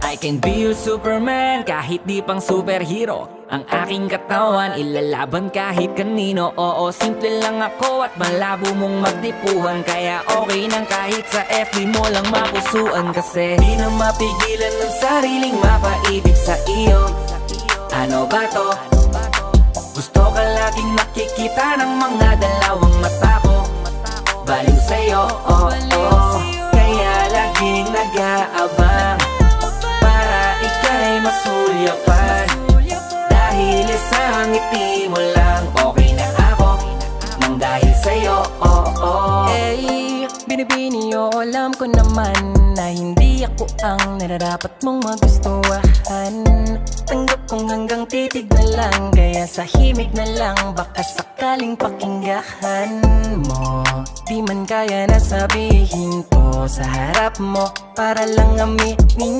I can be your Superman kahit di pang superhero. Ang aking katawan ilalaban kahit kanino. Oo, simple lang ako at malabo mong magtipuhan. Kaya okay nang kahit sa FB mo lang mapusuan. Kasi di na mapigilan ng sariling mapaibig sa iyo. Ano ba to? Gusto ka laging nakikita ng mga dalawang mata ko. Baliw sa'yo, oh, oh. Kaya laging nag-aabang para ika'y masulyapan. Dahil isang ngiti mo lang okay na ako nang dahil sa'yo, oh, oh. Hey, binibini o alam ko naman na hindi ako ang nararapat mong magustuhan. Tanggap kong hanggang titig na lang, kaya sa himig na lang baka sakaling pakinggan mo. Di man kaya na sabihin ko sa harap mo para lang aminin